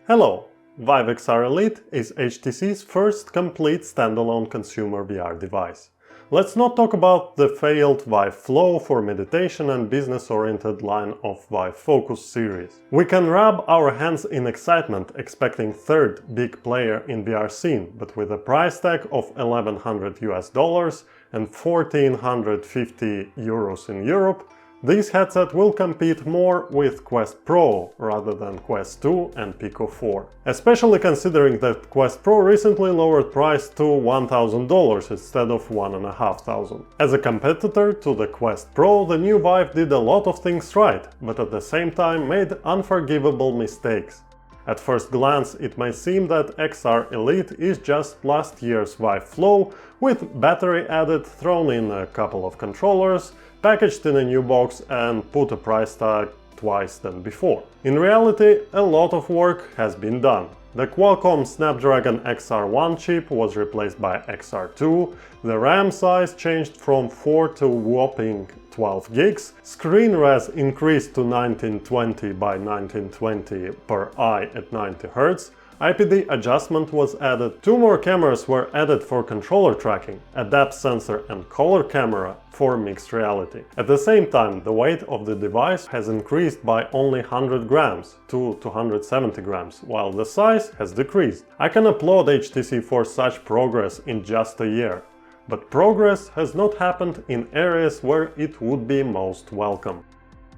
Hello! Vive XR Elite is HTC's first complete standalone consumer VR device. Let's not talk about the failed Vive Flow for meditation and business-oriented line of Vive Focus series. We can rub our hands in excitement expecting third big player in VR scene, but with a price tag of $1,100 and 1,450 euros in Europe, this headset will compete more with Quest Pro rather than Quest 2 and Pico 4. Especially considering that Quest Pro recently lowered price to $1,000 instead of $1,500. As a competitor to the Quest Pro, the new Vive did a lot of things right, but at the same time made unforgivable mistakes. At first glance, it may seem that XR Elite is just last year's Vive Flow, with battery added, thrown in a couple of controllers, packaged in a new box and put a price tag twice than before. In reality, a lot of work has been done. The Qualcomm Snapdragon XR1 chip was replaced by XR2, the RAM size changed from 4 to whopping 12 gigs, screen res increased to 1920 by 1920 per eye at 90 Hz, IPD adjustment was added, 2 more cameras were added for controller tracking, a depth sensor and color camera for mixed reality. At the same time, the weight of the device has increased by only 100 grams to 270 grams, while the size has decreased. I can applaud HTC for such progress in just a year. But progress has not happened in areas where it would be most welcome.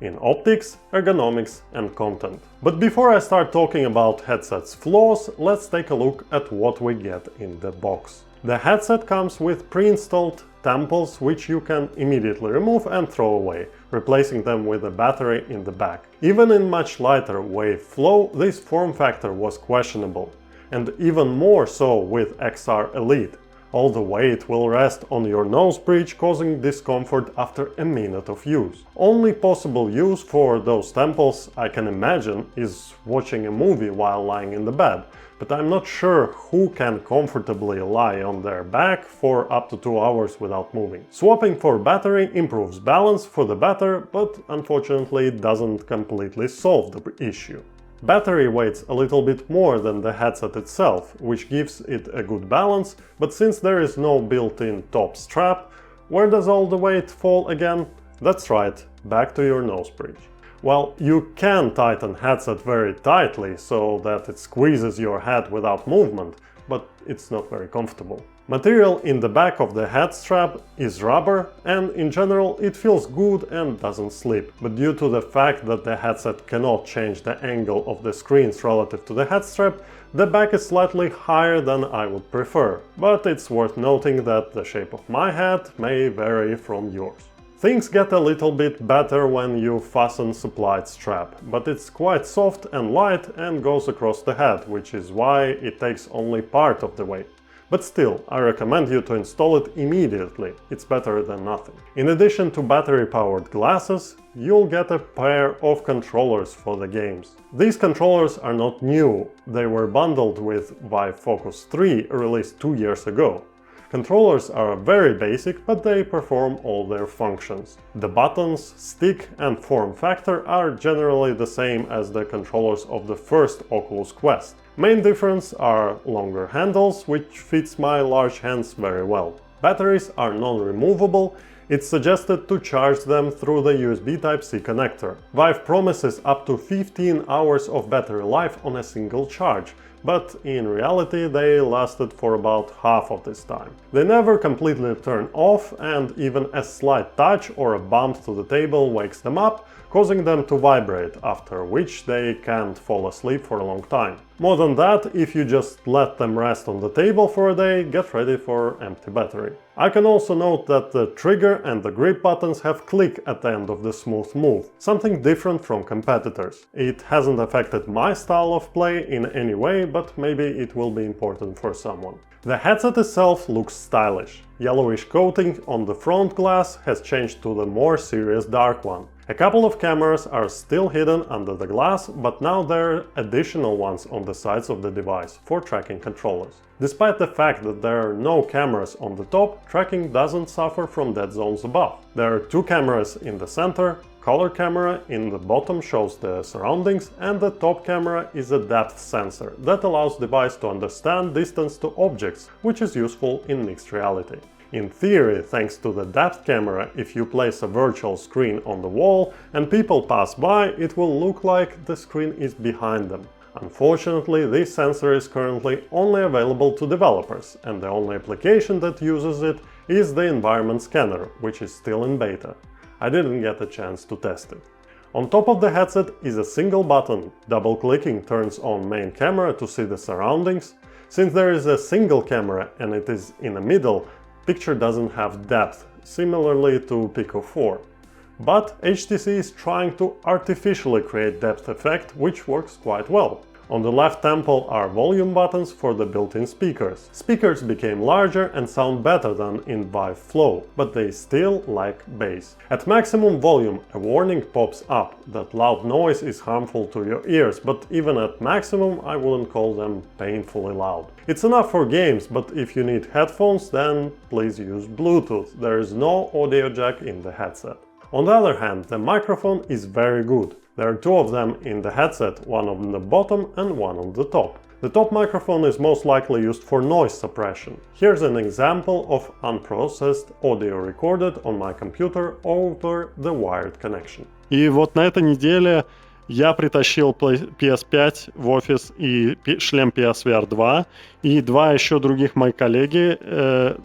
In optics, ergonomics and content. But before I start talking about headset's flaws, let's take a look at what we get in the box. The headset comes with pre-installed temples which you can immediately remove and throw away, replacing them with a battery in the back. Even in much lighter Wave Flow, this form factor was questionable, and even more so with XR Elite. All the weight will rest on your nose bridge, causing discomfort after a minute of use. Only possible use for those temples, I can imagine, is watching a movie while lying in the bed, but I'm not sure who can comfortably lie on their back for up to 2 hours without moving. Swapping for battery improves balance for the better, but unfortunately doesn't completely solve the issue. Battery weighs a little bit more than the headset itself, which gives it a good balance, but since there is no built-in top strap, where does all the weight fall again? That's right, back to your nose bridge. Well, you can tighten headset very tightly so that it squeezes your head without movement, but it's not very comfortable. Material in the back of the head strap is rubber, and in general it feels good and doesn't slip. But due to the fact that the headset cannot change the angle of the screens relative to the head strap, the back is slightly higher than I would prefer. But it's worth noting that the shape of my head may vary from yours. Things get a little bit better when you fasten supplied strap, but it's quite soft and light and goes across the head, which is why it takes only part of the weight. But still, I recommend you to install it immediately, it's better than nothing. In addition to battery-powered glasses, you'll get a pair of controllers for the games. These controllers are not new, they were bundled with Vive Focus 3 released 2 years ago. Controllers are very basic, but they perform all their functions. The buttons, stick and form factor are generally the same as the controllers of the first Oculus Quest. Main difference are longer handles, which fits my large hands very well. Batteries are non-removable. It's suggested to charge them through the USB Type-C connector. Vive promises up to 15 hours of battery life on a single charge, but in reality they lasted for about half of this time. They never completely turn off, and even a slight touch or a bump to the table wakes them up, causing them to vibrate, after which they can't fall asleep for a long time. More than that, if you just let them rest on the table for a day, get ready for empty battery. I can also note that the trigger and the grip buttons have click at the end of the smooth move, something different from competitors. It hasn't affected my style of play in any way, but maybe it will be important for someone. The headset itself looks stylish. Yellowish coating on the front glass has changed to the more serious dark one. A couple of cameras are still hidden under the glass, but now there are additional ones on the sides of the device for tracking controllers. Despite the fact that there are no cameras on the top, tracking doesn't suffer from dead zones above. There are 2 cameras in the center, Color camera in the bottom shows the surroundings, and the top camera is a depth sensor that allows the device to understand distance to objects, which is useful in mixed reality. In theory, thanks to the depth camera, if you place a virtual screen on the wall and people pass by, it will look like the screen is behind them. Unfortunately, this sensor is currently only available to developers, and the only application that uses it is the environment scanner, which is still in beta. I didn't get a chance to test it. On top of the headset is a single button. Double-clicking turns on main camera to see the surroundings. Since there is a single camera and it is in the middle, picture doesn't have depth, similarly to Pico 4. But HTC is trying to artificially create depth effect, which works quite well. On the left temple are volume buttons for the built-in speakers. Speakers became larger and sound better than in Vive Flow, but they still lack bass. At maximum volume, a warning pops up that loud noise is harmful to your ears, but even at maximum I wouldn't call them painfully loud. It's enough for games, but if you need headphones, then please use Bluetooth. There is no audio jack in the headset. On the other hand, the microphone is very good. There are two of them in the headset, one on the bottom and one on the top. The top microphone is most likely used for noise suppression. Here's an example of unprocessed audio recorded on my computer over the wired connection. И вот на этой неделе я притащил PS5 в офис и шлем PSVR 2, и два еще других моих коллеги,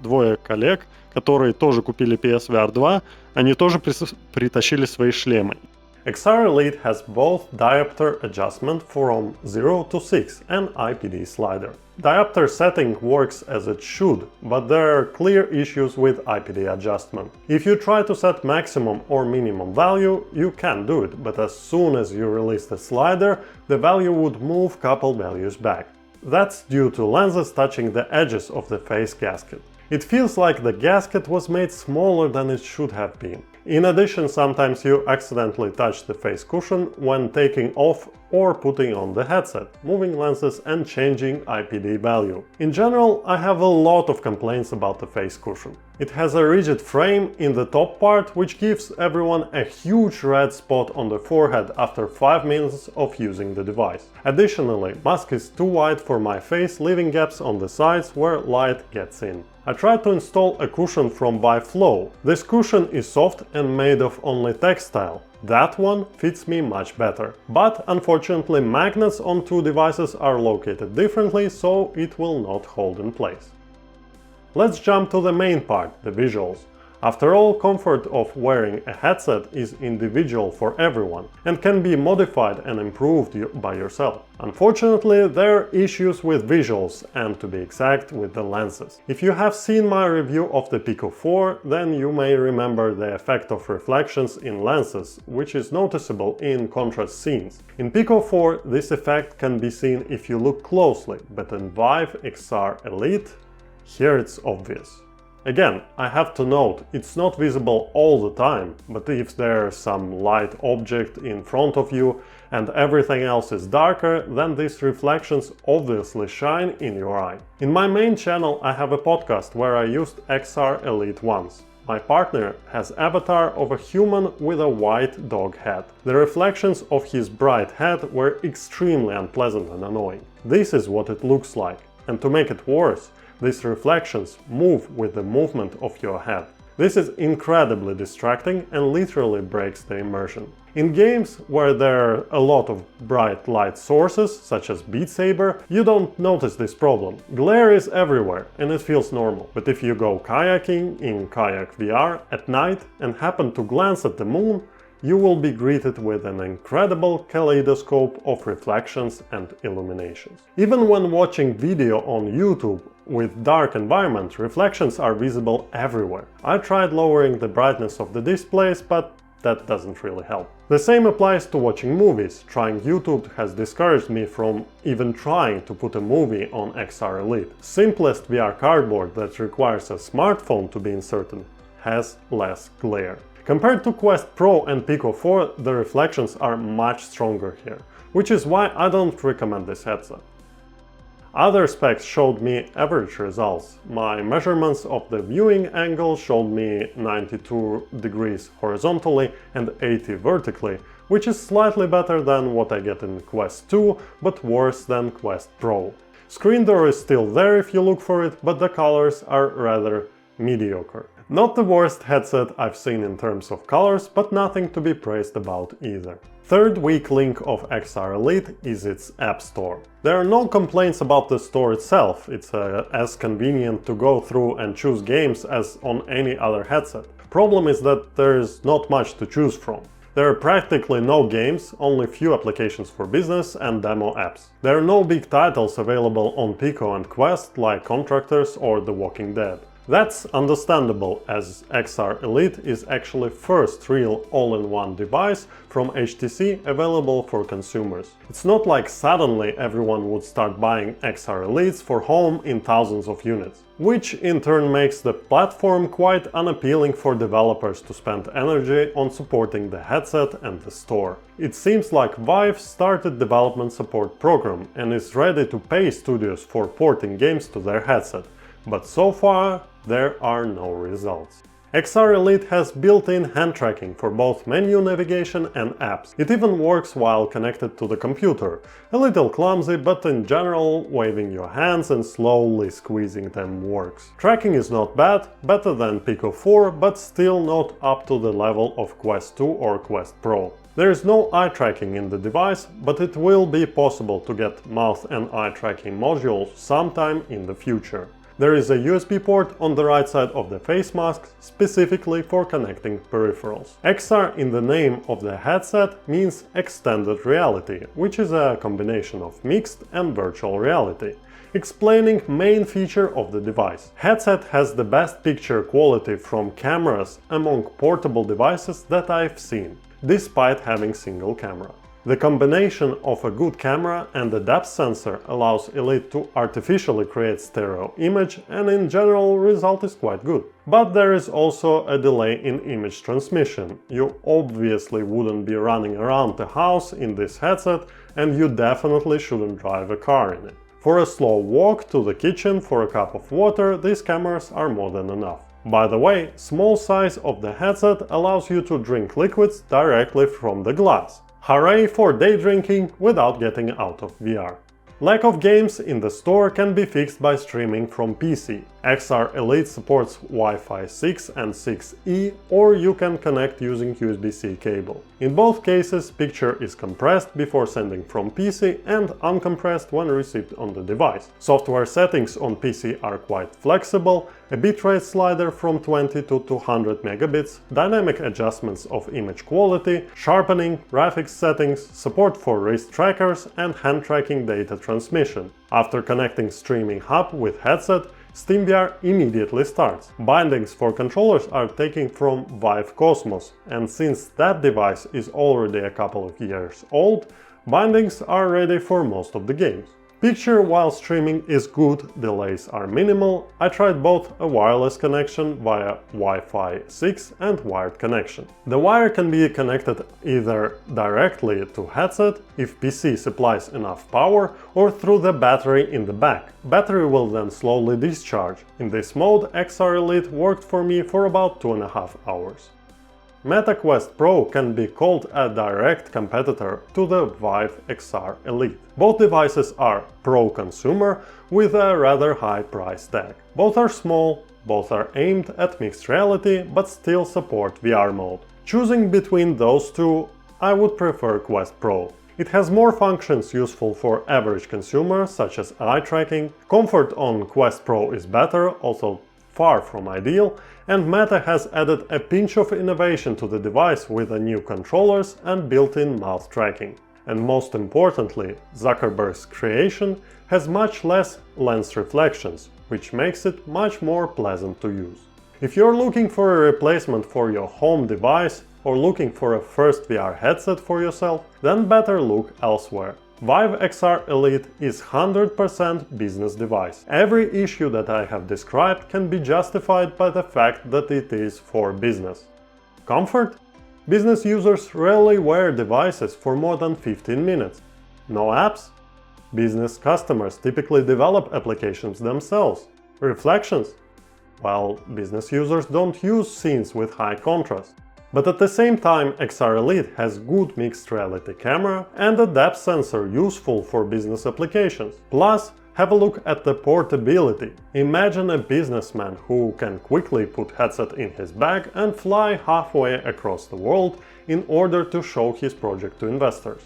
двое коллег, которые тоже купили PSVR 2, они тоже притащили свои шлемы. XR Elite has both diopter adjustment from 0 to 6 and IPD slider. Diopter setting works as it should, but there are clear issues with IPD adjustment. If you try to set maximum or minimum value, you can do it, but as soon as you release the slider, the value would move couple values back. That's due to lenses touching the edges of the face gasket. It feels like the gasket was made smaller than it should have been. In addition, sometimes you accidentally touch the face cushion when taking off or putting on the headset, moving lenses and changing IPD value. In general, I have a lot of complaints about the face cushion. It has a rigid frame in the top part, which gives everyone a huge red spot on the forehead after 5 minutes of using the device. Additionally, mask is too wide for my face, leaving gaps on the sides where light gets in. I tried to install a cushion from Vive Flow. This cushion is soft and made of only textile. That one fits me much better. But unfortunately, magnets on two devices are located differently, so it will not hold in place. Let's jump to the main part, the visuals. After all, comfort of wearing a headset is individual for everyone and can be modified and improved by yourself. Unfortunately, there are issues with visuals and, to be exact, with the lenses. If you have seen my review of the Pico 4, then you may remember the effect of reflections in lenses, which is noticeable in contrast scenes. In Pico 4, this effect can be seen if you look closely, but in Vive XR Elite, here it's obvious. Again, I have to note, it's not visible all the time, but if there's some light object in front of you and everything else is darker, then these reflections obviously shine in your eye. In my main channel I have a podcast where I used XR Elite once. My partner has avatar of a human with a white dog head. The reflections of his bright head were extremely unpleasant and annoying. This is what it looks like, and to make it worse, these reflections move with the movement of your head. This is incredibly distracting and literally breaks the immersion. In games where there are a lot of bright light sources, such as Beat Saber, you don't notice this problem. Glare is everywhere and it feels normal. But if you go kayaking in Kayak VR at night and happen to glance at the moon, you will be greeted with an incredible kaleidoscope of reflections and illuminations. Even when watching video on YouTube with dark environment, reflections are visible everywhere. I tried lowering the brightness of the displays, but that doesn't really help. The same applies to watching movies. Trying YouTube has discouraged me from even trying to put a movie on XR Elite. Simplest VR cardboard that requires a smartphone to be inserted has less glare. Compared to Quest Pro and Pico 4, the reflections are much stronger here, which is why I don't recommend this headset. Other specs showed me average results. My measurements of the viewing angle showed me 92 degrees horizontally and 80 vertically, which is slightly better than what I get in Quest 2, but worse than Quest Pro. Screen door is still there if you look for it, but the colors are rather mediocre. Not the worst headset I've seen in terms of colors, but nothing to be praised about either. Third weak link of XR Elite is its App Store. There are no complaints about the store itself, it's as convenient to go through and choose games as on any other headset. Problem is that there's not much to choose from. There are practically no games, only few applications for business and demo apps. There are no big titles available on Pico and Quest like Contractors or The Walking Dead. That's understandable, as XR Elite is actually first real all-in-one device from HTC available for consumers. It's not like suddenly everyone would start buying XR Elites for home in thousands of units, which in turn makes the platform quite unappealing for developers to spend energy on supporting the headset and the store. It seems like Vive started development support program and is ready to pay studios for porting games to their headset, but so far there are no results. XR Elite has built-in hand tracking for both menu navigation and apps. It even works while connected to the computer. A little clumsy, but in general, waving your hands and slowly squeezing them works. Tracking is not bad, better than Pico 4, but still not up to the level of Quest 2 or Quest Pro. There is no eye tracking in the device, but it will be possible to get mouth and eye tracking modules sometime in the future. There is a USB port on the right side of the face mask, specifically for connecting peripherals. XR in the name of the headset means extended reality, which is a combination of mixed and virtual reality, explaining main feature of the device. Headset has the best picture quality from cameras among portable devices that I've seen, despite having single camera. The combination of a good camera and a depth sensor allows Elite to artificially create stereo image, and in general result is quite good. But there is also a delay in image transmission. You obviously wouldn't be running around the house in this headset, and you definitely shouldn't drive a car in it. For a slow walk to the kitchen for a cup of water, these cameras are more than enough. By the way, small size of the headset allows you to drink liquids directly from the glass. Hooray for day drinking without getting out of VR. Lack of games in the store can be fixed by streaming from PC. XR Elite supports Wi-Fi 6 and 6E, or you can connect using USB-C cable. In both cases, picture is compressed before sending from PC and uncompressed when received on the device. Software settings on PC are quite flexible, a bitrate slider from 20 to 200 megabits, dynamic adjustments of image quality, sharpening, graphics settings, support for wrist trackers and hand tracking data transmission. After connecting streaming hub with headset, SteamVR immediately starts. Bindings for controllers are taken from Vive Cosmos, and since that device is already a couple of years old, bindings are ready for most of the games. Picture while streaming is good, delays are minimal. I tried both a wireless connection via Wi-Fi 6 and wired connection. The wire can be connected either directly to headset, if PC supplies enough power, or through the battery in the back. Battery will then slowly discharge. In this mode, XR Elite worked for me for about 2.5 hours. Meta Quest Pro can be called a direct competitor to the Vive XR Elite. Both devices are pro-consumer with a rather high price tag. Both are small, both are aimed at mixed reality, but still support VR mode. Choosing between those two, I would prefer Quest Pro. It has more functions useful for average consumers, such as eye tracking. Comfort on Quest Pro is better, also far from ideal, and Meta has added a pinch of innovation to the device with the new controllers and built-in mouth tracking. And most importantly, Zuckerberg's creation has much less lens reflections, which makes it much more pleasant to use. If you're looking for a replacement for your home device or looking for a first VR headset for yourself, then better look elsewhere. Vive XR Elite is 100% business device. Every issue that I have described can be justified by the fact that it is for business. Comfort? Business users rarely wear devices for more than 15 minutes. No apps? Business customers typically develop applications themselves. Reflections? Well, business users don't use scenes with high contrast. But at the same time, XR Elite has good mixed reality camera and a depth sensor useful for business applications. Plus, have a look at the portability. Imagine a businessman who can quickly put headset in his bag and fly halfway across the world in order to show his project to investors.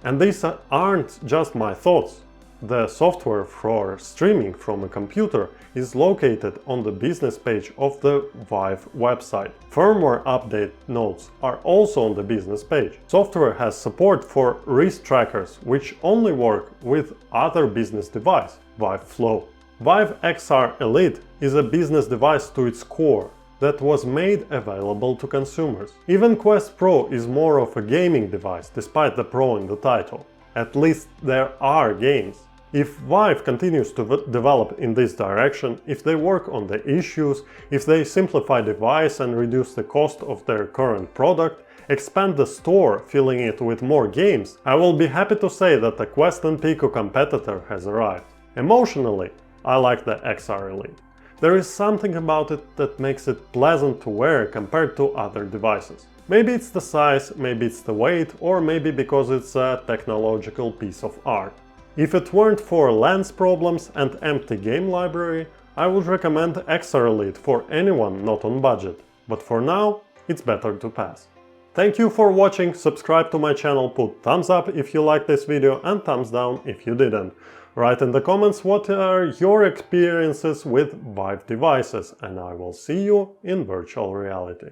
And these aren't just my thoughts. The software for streaming from a computer is located on the business page of the Vive website. Firmware update notes are also on the business page. Software has support for wrist trackers, which only work with other business device, Vive Flow. Vive XR Elite is a business device to its core that was made available to consumers. Even Quest Pro is more of a gaming device, despite the Pro in the title. At least there are games. If Vive continues to develop in this direction, if they work on the issues, if they simplify the device and reduce the cost of their current product, expand the store, filling it with more games, I will be happy to say that the Quest and Pico competitor has arrived. Emotionally, I like the XR Elite. There is something about it that makes it pleasant to wear compared to other devices. Maybe it's the size, maybe it's the weight, or maybe because it's a technological piece of art. If it weren't for lens problems and empty game library, I would recommend XR Elite for anyone not on budget, but for now, it's better to pass. Thank you for watching, subscribe to my channel, put thumbs up if you liked this video and thumbs down if you didn't. Write in the comments what are your experiences with Vive devices, and I will see you in virtual reality.